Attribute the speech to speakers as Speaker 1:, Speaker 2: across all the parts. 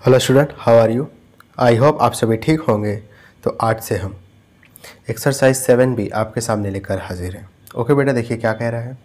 Speaker 1: Hello student, how are you. I hope आप सभी ठीक होंगे। तो आज से हम एक्सरसाइज 7 भी आपके सामने लेकर हाजिर हैं। ओके बेटा, देखिए क्या कह रहा है।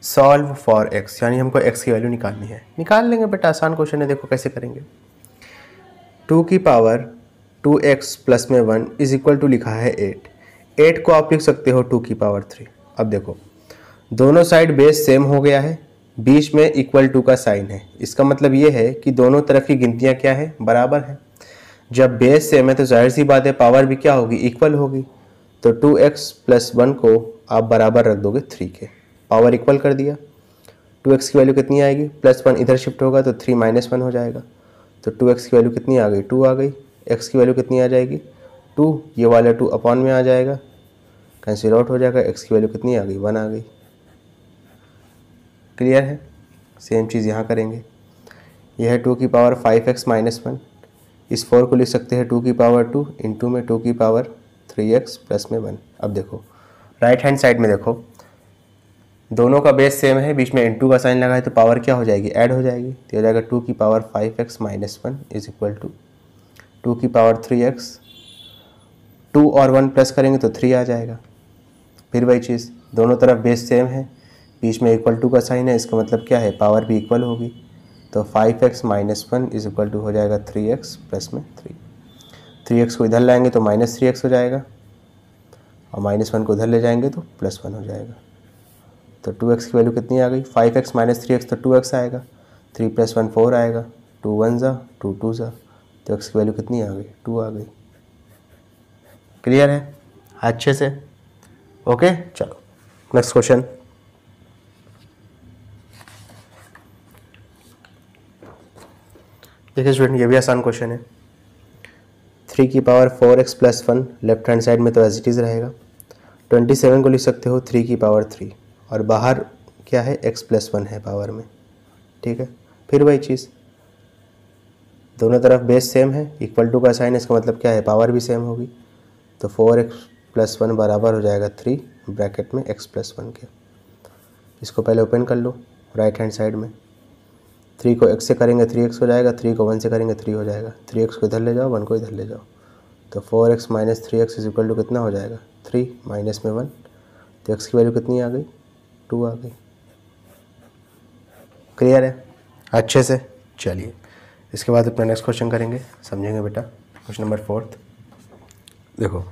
Speaker 1: सॉल्व फॉर एक्स, यानी हमको एक्स की वैल्यू निकालनी है। निकाल लेंगे बेटा, आसान क्वेश्चन है। देखो कैसे करेंगे। 2 की पावर 2x प्लस में 1 इज इक्वल टू लिखा है 8 को आप लिख सकते हो 2 की पावर 3। अब देखो दोनों साइड बेस सेम हो गया है, बीच में इक्वल टू का साइन है। इसका मतलब ये है कि दोनों तरफ की गिनतियां क्या है, बराबर है। जब बेस सेम है तो जाहिर सी बात है पावर भी क्या होगी, इक्वल होगी। तो 2x प्लस 1 को आप बराबर रख दोगे 3 के, पावर इक्वल कर दिया। 2x की वैल्यू कितनी आएगी, प्लस 1 इधर शिफ्ट होगा तो 3 माइनस 1 हो जाएगा। तो 2x की वैल्यू कितनी आ गई, 2 आ गई। x की वैल्यू कितनी आ जाएगी, 2। ये वाला 2 अपॉन में आ जाएगा, कैंसिल आउट हो जाएगा। x की वैल्यू कितनी आ गई, 1 आ गई। क्लियर है। सेम चीज़ यहाँ करेंगे। यह है 2 की पावर 5x माइनस 1। इस 4 को लिख सकते हैं 2 की पावर 2 इंटू में 2 की पावर 3x प्लस में 1। अब देखो राइट हैंड साइड में देखो, दोनों का बेस सेम है, बीच में इंटू का साइन लगा है तो पावर क्या हो जाएगी, ऐड हो जाएगी। तो हो जाएगा 2 की power 5x minus 1 is equal to 2 की पावर 3x। 2 और 1 प्लस करेंगे तो 3 आ जाएगा। फिर वही चीज़, दोनों तरफ बेस सेम है, बीच में इक्वल टू का साइन है। इसका मतलब क्या है, पावर भी इक्वल होगी। तो 5x minus 1 is equal to हो जाएगा 3x प्लस में 3। 3x को इधर लाएंगे तो माइनस 3x हो जाएगा, और माइनस 1 को इधर ले जाएंगे तो प्लस 1 हो जाएगा। तो 2x की वैल्यू कितनी आ गई, 5x माइनस 3x तो 2x आएगा, 3 प्लस 1 4 आएगा, 2 1 जा 2 2 जा, तो x की वैल्यू कितनी आ गई, 2 आ गई। क्लियर है अच्छे से। ओके चलो नेक्स्ट क्वेश्चन। देखिए स्टूडेंट, ये भी आसान क्वेश्चन है। 3 की power 4x plus 1 left hand side में तो एज इट इज़ रहेगा। 27 को लिख सकते हो 3 की पावर 3, और बाहर क्या है, x प्लस 1 है पावर में। ठीक है, फिर वही चीज़, दोनों तरफ बेस सेम है, इक्वल टू का साइन, इसका मतलब क्या है, पावर भी सेम होगी। तो 4x प्लस 1 बराबर हो जाएगा 3 ब्रैकेट में x प्लस 1 के। इसको पहले ओपन कर लो राइट हैंड साइड में। 3 को x से करेंगे 3x हो जाएगा, 3 को 1 से करेंगे 3 हो जाएगा। 3x को इधर ले जाओ, 1 को इधर ले जाओ, तो 4x minus 3x is equal to कितना हो जाएगा, 3 माइनस में 1। तो x की वैल्यू कितनी आ गई, 2 आ गई। क्लियर है अच्छे से। चलिए इसके बाद अपना नेक्स्ट क्वेश्चन करेंगे, समझेंगे बेटा। क्वेश्चन नंबर 4 देखो,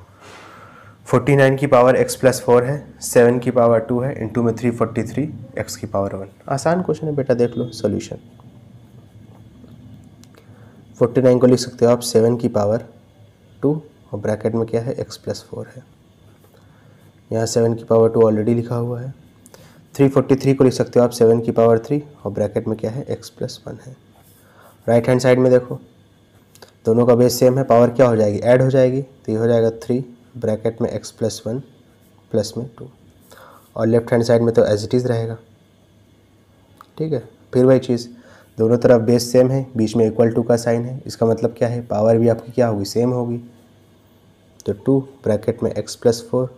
Speaker 1: 49 की पावर x प्लस 4 है, 7 की पावर 2 है, इंटू में 343 x की पावर 1। आसान क्वेश्चन है बेटा, देख लो सोल्यूशन। 49 को लिख सकते हो आप 7 की पावर 2, और ब्रैकेट में क्या है, x प्लस 4 है। यहाँ 7 की पावर 2 ऑलरेडी लिखा हुआ है। 343 को लिख सकते हो आप 7 की पावर 3, और ब्रैकेट में क्या है, x प्लस 1 है। राइट हैंड साइड में देखो, दोनों का बेस सेम है, पावर क्या हो जाएगी, ऐड हो जाएगी। तो ये हो जाएगा 3 ब्रैकेट में x प्लस 1 प्लस में 2, और लेफ्ट हैंड साइड में तो एज इट इज़ रहेगा। ठीक है, फिर वही चीज़, दोनों तरफ बेस सेम है, बीच में इक्वल टू का साइन है। इसका मतलब क्या है, पावर भी आपकी क्या होगी, सेम होगी। तो 2 ब्रैकेट में x plus 4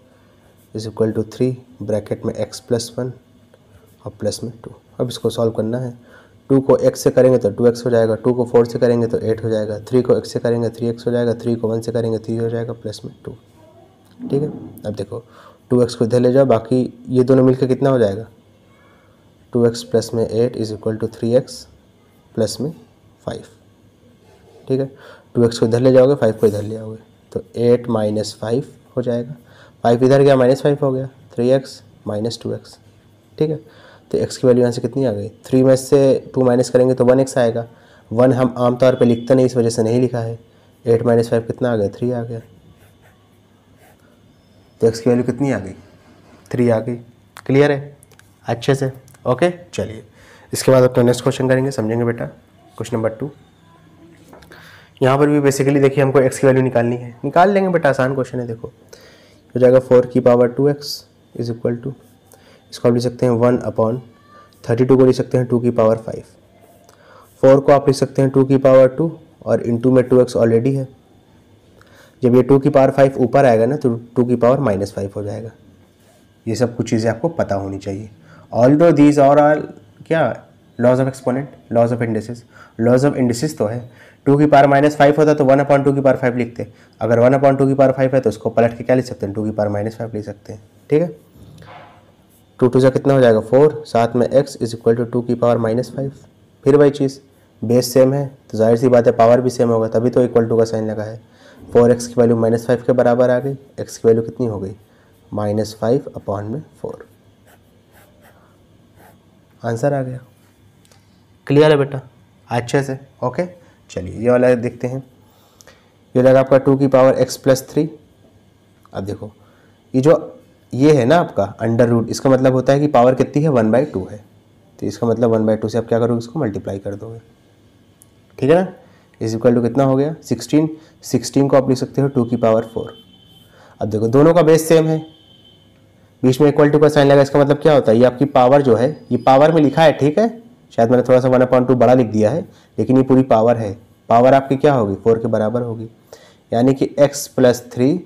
Speaker 1: is equal to 3 bracket में x प्लस 1 और प्लस में 2। अब इसको सॉल्व करना है। 2 को x से करेंगे तो 2x हो जाएगा, 2 को 4 से करेंगे तो 8 हो जाएगा, 3 को x से करेंगे 3x हो जाएगा, 3 को 1 से करेंगे 3 हो जाएगा, प्लस में 2। ठीक है, अब देखो 2x को इधर ले जाओ, बाकी ये दोनों मिलकर कितना हो जाएगा, 2x प्लस में 8 is equal to 3x plus में 5। ठीक है, 2x को इधर ले जाओगे, 5 को इधर ले आओगे, तो 8 माइनस 5 हो जाएगा। 5 इधर गया, माइनस 5 हो गया, 3x माइनस 2x। ठीक है, तो x की वैल्यू यहाँ से कितनी आ गई, 3 में से 2 माइनस करेंगे तो 1x आएगा। 1 हम आमतौर पे लिखते नहीं, इस वजह से नहीं लिखा है। 8 माइनस 5 कितना आ गया, 3 आ गया। तो x की वैल्यू कितनी आ गई, 3 आ गई। क्लियर है अच्छे से। ओके चलिए इसके बाद अपना नेक्स्ट क्वेश्चन करेंगे, समझेंगे बेटा। क्वेश्चन नंबर 2, यहाँ पर भी बेसिकली देखिए हमको x की वैल्यू निकालनी है, निकाल लेंगे बेटा, आसान क्वेश्चन है। देखो हो जाएगा 4 की power 2x is equal to, इसको आप लिख सकते हैं 1 अपॉन 32 को लिख सकते हैं 2 की पावर 5। 4 को आप लिख सकते हैं 2 की पावर 2, और इंटू में 2x ऑलरेडी है। जब ये 2 की पावर 5 ऊपर आएगा ना तो 2 की पावर माइनस 5 हो जाएगा। ये सब कुछ चीज़ें आपको पता होनी चाहिए। ऑल्दो दीज और आल क्या, laws of exponent, laws of indices. Laws of indices तो है, टू की पावर -5 होता तो 1/2 की पावर 5 लिखते। अगर 1/2 की पावर 5 है तो उसको पलट के क्या लिख सकते हैं, 2 की पावर -5 लिख सकते हैं। ठीक है, 2 2 से कितना हो जाएगा 4, साथ में x इज इक्वल टू 2 की पावर -5। फिर वही चीज़, बेस सेम है तो जाहिर सी बात है पावर भी सेम होगा, तभी तो इक्वल टू का साइन लगा है। 4x की वैल्यू -5 के बराबर आ गई, x की वैल्यू कितनी हो गई -5/4। आंसर आ गया। क्लियर है बेटा अच्छे से? ओके चलिए ये वाला देखते हैं। ये लगा आपका 2 की पावर x + 3। अब देखो ये है ना आपका अंडर रूट, इसका मतलब होता है कि पावर कितनी है 1/2 है, तो इसका मतलब 1/2 से आप क्या करोगे, इसको मल्टीप्लाई कर दोगे। ठीक है ना, इज इक्वल टू कितना हो गया 16। 16 को आप लिख सकते हो 2 की पावर 4। अब देखो दोनों का बेस सेम है, बीच में इक्वल टू का साइन लगा, इसका मतलब क्या होता है, ये आपकी पावर जो है ये पावर में लिखा है, ठीक है, शायद मैंने थोड़ा सा 1/2 बड़ा लिख दिया है, लेकिन ये पूरी पावर है। पावर आपकी क्या होगी 4 के बराबर होगी, यानी कि x + 3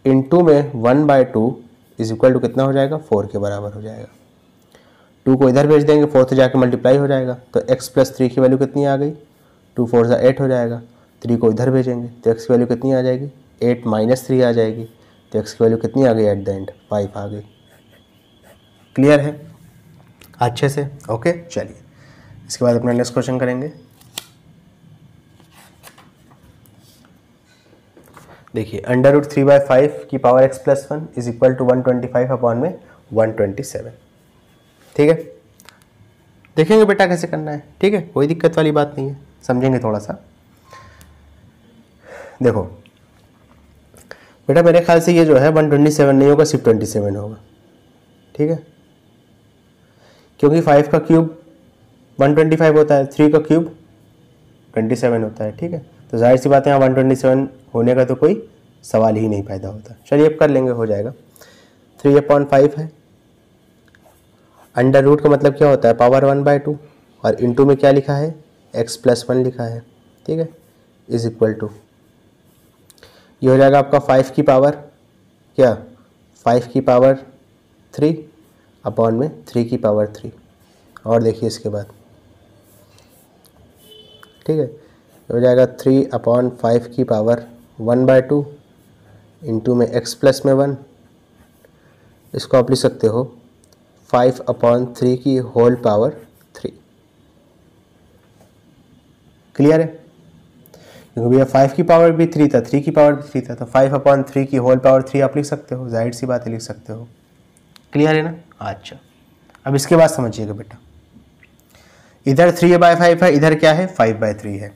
Speaker 1: इंटू में 1/2 इज इक्वल टू कितना हो जाएगा 4 के बराबर हो जाएगा। 2 को इधर भेज देंगे, 4 से जाकर मल्टीप्लाई हो जाएगा, तो x + 3 की वैल्यू कितनी आ गई 2 4 = 8 हो जाएगा। 3 को इधर भेजेंगे तो x की वैल्यू कितनी आ जाएगी 8 - 3 आ जाएगी, तो x की वैल्यू कितनी आ गई एट द एंड 5 आ गई। क्लियर है अच्छे से? ओके चलिए इसके बाद अपना नेक्स्ट क्वेश्चन करेंगे। देखिए √3/5 की power x + 1 is equal to 125/127। ठीक है, देखेंगे बेटा कैसे करना है। ठीक है, कोई दिक्कत वाली बात नहीं है, समझेंगे थोड़ा सा। देखो बेटा मेरे ख्याल से ये जो है 127 नहीं होगा, सिर्फ 27 होगा। ठीक है, क्योंकि 5 का क्यूब 125 होता है, 3 का क्यूब 27 होता है। ठीक है, तो जाहिर सी बात है यहाँ 127 होने का तो कोई सवाल ही नहीं पैदा होता। चलिए अब कर लेंगे, हो जाएगा। 3/5 है, अंडर रूट का मतलब क्या होता है पावर 1/2, और इंटू में क्या लिखा है x + 1 लिखा है। ठीक है, इज इक्वल टू ये हो जाएगा आपका 5 की पावर क्या 5 की पावर 3 अपॉन में 3 की पावर 3। और देखिए इसके बाद, ठीक है, हो जाएगा 3/5 की पावर 1/2 इंटू में x + में 1। इसको आप लिख सकते हो 5/3 की होल पावर 3। क्लियर है, क्योंकि भैया 5 की पावर भी 3 था, 3 की पावर भी 3 था, तो 5/3 की होल पावर 3 आप लिख सकते हो, जाहिर सी बात है लिख सकते हो। क्लियर है ना? अच्छा अब इसके बाद समझिएगा बेटा, इधर 3/5 है, इधर क्या है 5/3 है।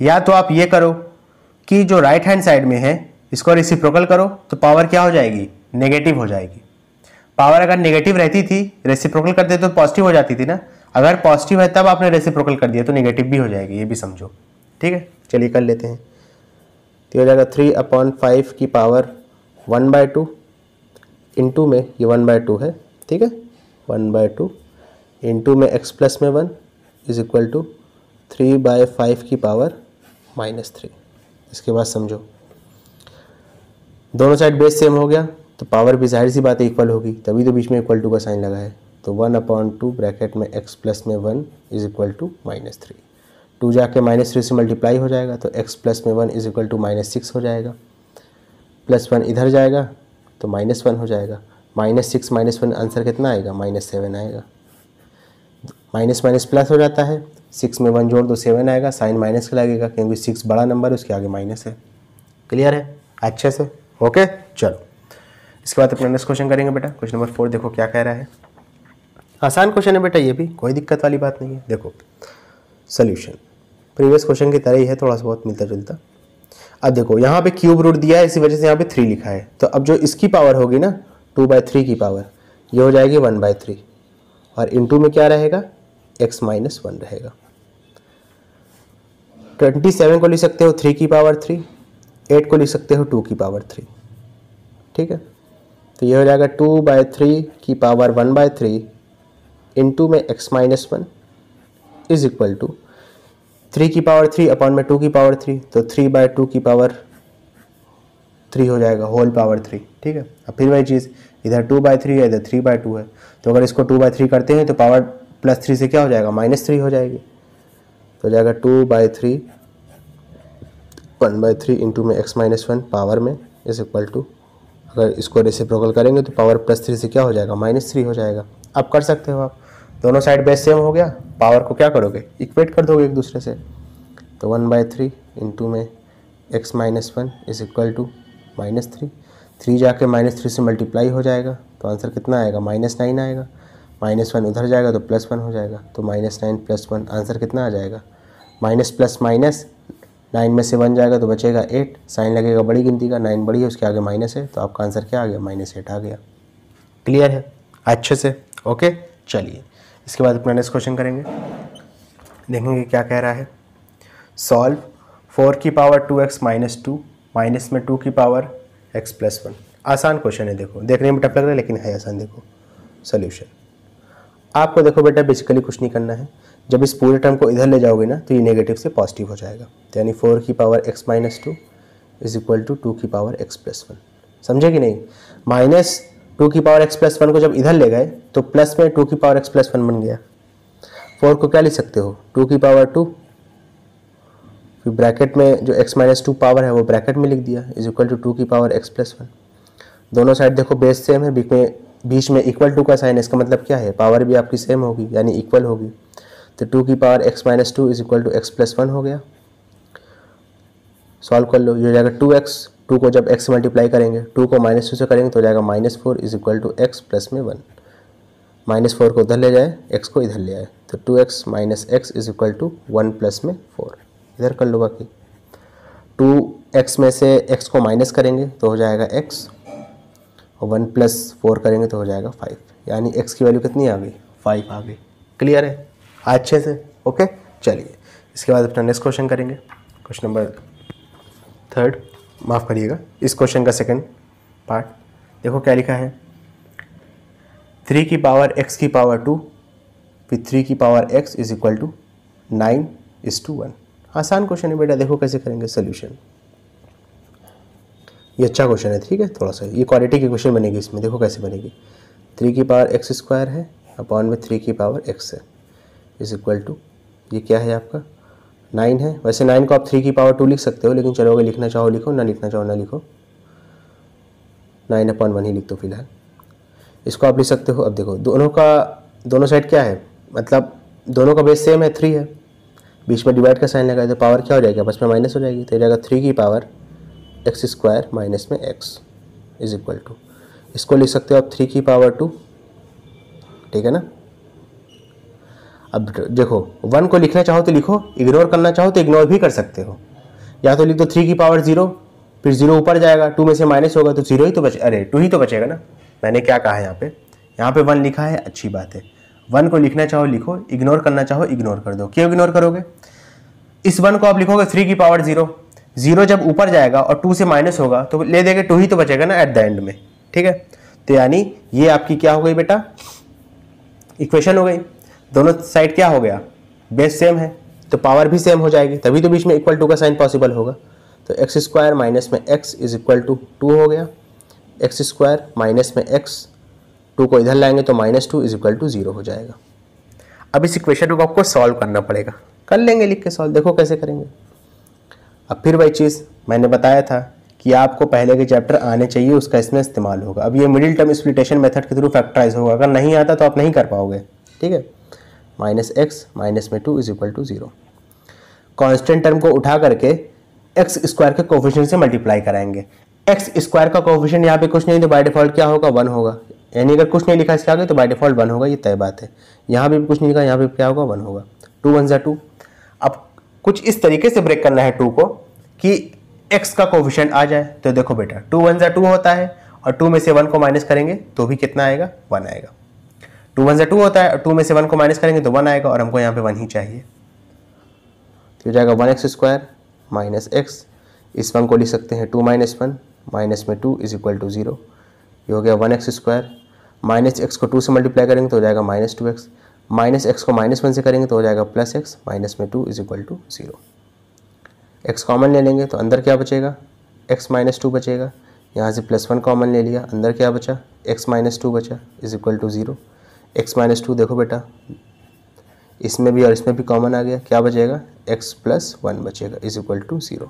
Speaker 1: या तो आप ये करो कि जो राइट हैंड साइड में है इसको रेसिप्रोकल करो, तो पावर क्या हो जाएगी नेगेटिव हो जाएगी। पावर अगर नेगेटिव रहती थी रेसिप्रोकल करते तो पॉजिटिव हो जाती थी ना, अगर पॉजिटिव है तब आपने रेसिप्रोकल कर दिया तो नेगेटिव भी हो जाएगी, ये भी समझो। ठीक है, चलिए कर लेते हैं। तो हो जाएगा 3/5 की पावर 1/2 इंटू में ये 1/2 है, ठीक है, 1/2 इंटू में x + में 1 इज इक्वल टू 3/5 की पावर -3। इसके बाद समझो दोनों साइड बेस सेम हो गया तो पावर भी जाहिर सी बात है इक्वल होगी, तभी तो बीच में इक्वल टू का साइन लगा है। तो 1/2 ब्रैकेट में x + में 1 इज इक्वल टू -3। 2 जाके -3 से मल्टीप्लाई हो जाएगा तो x + में 1 इज इक्वल टू -6 हो जाएगा, +1 इधर जाएगा तो -1 हो जाएगा, -6 -1 आंसर कितना आएगा -7 आएगा। माइनस माइनस प्लस हो जाता है, 6 में 1 जोड़ दो 7 आएगा, साइन माइनस का लगेगा क्योंकि 6 बड़ा नंबर है उसके आगे माइनस है। क्लियर है अच्छे से? ओके चलो इसके बाद अपना नेक्स्ट क्वेश्चन करेंगे बेटा। क्वेश्चन नंबर 4 देखो क्या कह रहा है। आसान क्वेश्चन है बेटा, ये भी कोई दिक्कत वाली बात नहीं है। देखो सोल्यूशन प्रीवियस क्वेश्चन की तरह ही है, थोड़ा सा बहुत मिलता जुलता। अब देखो यहाँ पे क्यूब रूट दिया है, इसी वजह से यहाँ पे 3 लिखा है, तो अब जो इसकी पावर होगी ना 2/3 की पावर, ये हो जाएगी 1/3 और इनटू में क्या रहेगा x - 1 रहेगा। 27 को लिख सकते हो 3 की पावर 3, 8 को लिख सकते हो 2 की पावर 3। ठीक है, तो ये हो जाएगा 2/3 की पावर 1/3 इंटू में x - 1 इज इक्वल टू 3 की पावर 3 अपॉन में 2 की पावर 3, तो 3/2 की पावर 3 हो जाएगा होल पावर 3। ठीक है, अब फिर वही चीज़, इधर 2/3 है इधर 3/2 है, तो अगर इसको 2/3 करते हैं तो पावर +3 से क्या हो जाएगा -3 हो जाएगी। तो हो जाएगा 2/3 1/3 इंटू में x माइनस 1 पावर में इज इक्वल टू, अगर इसको रेसिप्रोकल करेंगे तो पावर +3 से क्या हो जाएगा -3 हो जाएगा। अब कर सकते हो आप, दोनों साइड बेस सेम हो गया, पावर को क्या करोगे इक्वेट कर दोगे एक दूसरे से। तो 1/3 इंटू में x minus 1 is equal to -3, 3 जाके -3 से मल्टीप्लाई हो जाएगा तो आंसर कितना आएगा -9 आएगा। -1 उधर जाएगा तो +1 हो जाएगा, तो -9 + 1 आंसर कितना आ जाएगा, माइनस प्लस माइनस 9 में से 1 जाएगा तो बचेगा 8, साइन लगेगा बड़ी गिनती का, 9 बड़ी है उसके आगे माइनस है, तो आपका आंसर क्या आ गया -8 आ गया। क्लियर है अच्छे से? ओके चलिए इसके बाद अपना नेक्स्ट क्वेश्चन करेंगे, देखेंगे क्या कह रहा है। सॉल्व 4 की पावर 2x माइनस 2 माइनस में 2 की पावर x + 1। आसान क्वेश्चन है, देखो देखने में टफ लग रहा है लेकिन है आसान। देखो सोल्यूशन, आपको देखो बेटा बेसिकली कुछ नहीं करना है, जब इस पूरे टर्म को इधर ले जाओगे ना तो ये नेगेटिव से पॉजिटिव हो जाएगा, यानी 4 की power x minus 2 is equal to 2 की पावर x + 1। समझे कि नहीं? -2 की पावर x + 1 को जब इधर ले गए तो प्लस में 2 की पावर x + 1 बन गया। 4 को क्या लिख सकते हो 2 की पावर 2, फिर ब्रैकेट में जो x माइनस 2 पावर है वो ब्रैकेट में लिख दिया इज इक्वल टू 2 की पावर x + 1। दोनों साइड देखो बेस सेम है, बीच में इक्वल टू का साइन है, इसका मतलब क्या है पावर भी आपकी सेम होगी यानी इक्वल होगी, तो 2 की power x minus 2 is equal to x + 1 हो गया। सॉल्व कर लो, ये हो जाएगा 2x, 2 को जब x से मल्टीप्लाई करेंगे 2 को -2 से करेंगे तो हो जाएगा -4 इज इक्वल टू x + में 1। -4 को उधर ले जाए, x को इधर ले आए, तो 2x minus x is equal to 1 + में 4। इधर कर लो बाकी, 2x में से x को माइनस करेंगे तो हो जाएगा x, और 1 + 4 करेंगे तो हो जाएगा 5, यानी x की वैल्यू कितनी आ गई 5 आ गई। क्लियर है अच्छे से? ओके चलिए इसके बाद अपना नेक्स्ट क्वेश्चन करेंगे, क्वेश्चन नंबर 3, माफ़ करिएगा इस क्वेश्चन का सेकंड पार्ट। देखो क्या लिखा है, 3 की पावर x की पावर 2 फिर 3 की power x is equal to 9:1। आसान क्वेश्चन है बेटा, देखो कैसे करेंगे सोल्यूशन। ये अच्छा क्वेश्चन है, ठीक है, थोड़ा सा ये क्वालिटी की क्वेश्चन बनेगी इसमें। देखो कैसे बनेगी, 3 की पावर x² है अपॉन में 3 की पावर x है इज इक्वल टू, ये क्या है आपका 9 है। वैसे 9 को आप 3 की पावर 2 लिख सकते हो, लेकिन चलो अगर लिखना चाहो लिखो, ना लिखना चाहो ना लिखो, 9/1 ही लिख दो फिलहाल। इसको आप लिख सकते हो। अब देखो दोनों साइड क्या है, मतलब दोनों का बेस सेम है 3 है, बीच में डिवाइड का साइन लगाए तो पावर क्या हो जाएगा बस में माइनस हो जाएगी, तो हो जाएगा 3 की पावर x² माइनस में x इज इक्वल टू, इसको लिख सकते हो आप 3 की पावर 2, ठीक है ना। अब देखो 1 को लिखना चाहो तो लिखो, इग्नोर करना चाहो तो इग्नोर भी कर सकते हो, या तो लिख दो 3 की पावर 0, फिर 0 ऊपर जाएगा, 2 में से माइनस होगा तो 0 ही तो अरे 2 ही तो बचेगा ना। मैंने क्या कहा है यहाँ पे 1 लिखा है, अच्छी बात है। 1 को लिखना चाहो लिखो, इग्नोर करना चाहो इग्नोर कर दो। क्यों इग्नोर करोगे, इस 1 को आप लिखोगे 3 की पावर 0, 0 जब ऊपर जाएगा और 2 से माइनस होगा तो ले देंगे 2 ही तो बचेगा ना एट द एंड में, ठीक है। तो यानी ये आपकी क्या हो गई बेटा, इक्वेशन हो गई। दोनों साइड क्या हो गया, बेस सेम है तो पावर भी सेम हो जाएगी, तभी तो बीच में इक्वल टू का साइन पॉसिबल होगा। तो x² माइनस में x इज इक्वल टू 2 हो गया, x² माइनस में x, 2 को इधर लाएंगे तो -2 इज इक्वल टू 0 हो जाएगा। अब इस इक्वेशन को आपको सॉल्व करना पड़ेगा, कर लेंगे लिख के सॉल्व, देखो कैसे करेंगे। अब फिर वही चीज़ मैंने बताया था कि आपको पहले के चैप्टर आने चाहिए, उसका इसमें इस्तेमाल होगा। अब ये मिडिल टर्म स्प्लिटेशन मेथड के थ्रू फैक्टराइज होगा, अगर नहीं आता तो आप नहीं कर पाओगे, ठीक है। -x माइनस में 2 is equal to 0, constant term को उठा करके x² के कोफिशिएंट से मल्टीप्लाई कराएंगे। x² का कोफिशिएंट यहाँ पे कुछ नहीं तो बाय डिफॉल्ट क्या होगा 1 होगा, यानी अगर कुछ नहीं लिखा इसके आगे तो बाय डिफॉल्ट 1 होगा, ये तय बात है। यहाँ भी कुछ नहीं लिखा, यहाँ पे क्या होगा 1 होगा, 2 1 2। अब कुछ इस तरीके से ब्रेक करना है 2 को कि x का कोफिशिएंट आ जाए। तो देखो बेटा 2 1 2 होता है और 2 में से 1 को माइनस करेंगे तो भी कितना आएगा 1 आएगा। 2 1 2 होता है और 2 में से 1 को माइनस करेंगे तो 1 आएगा, और हमको यहाँ पे 1 ही चाहिए, तो हो जाएगा 1x² माइनस x। इस 1 को लिख सकते हैं 2 - 1 माइनस में 2 इज इक्वल टू 0। ये हो गया 1x² माइनस x को 2 से मल्टीप्लाई करेंगे तो हो जाएगा -2x, माइनस x को -1 से करेंगे तो हो जाएगा +x, माइनस में 2 is equal to 0। x common ले लेंगे तो अंदर क्या बचेगा, x - 2 बचेगा, यहाँ से +1 कॉमन ले लिया, अंदर क्या बचा x - 2 बचा इज इक्वल टू 0। x - 2 देखो बेटा इसमें भी और इसमें भी कॉमन आ गया, क्या बचेगा, x प्लस 1 बचेगा इज इक्वल टू 0।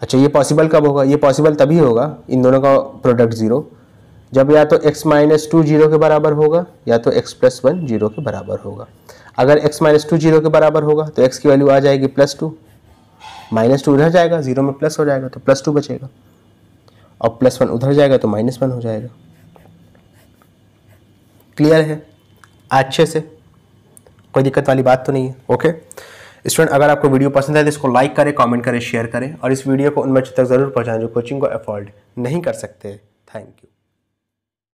Speaker 1: अच्छा ये पॉसिबल कब होगा, ये पॉसिबल तभी होगा इन दोनों का प्रोडक्ट 0 जब या तो x माइनस 2 0 के बराबर होगा या तो x प्लस 1 0 के बराबर होगा। अगर x माइनस 2 0 के बराबर होगा तो x की वैल्यू आ जाएगी +2, -2 उधर जाएगा, 0 में प्लस हो जाएगा तो +2 बचेगा, और +1 उधर जाएगा तो -1 हो जाएगा। क्लियर है अच्छे से, कोई दिक्कत वाली बात तो नहीं है। ओके स्टूडेंट, अगर आपको वीडियो पसंद है तो इसको लाइक करें, कमेंट करें, शेयर करें और इस वीडियो को उन बच्चों तक ज़रूर पहुंचाएं जो कोचिंग को अफोर्ड नहीं कर सकते। Thank you.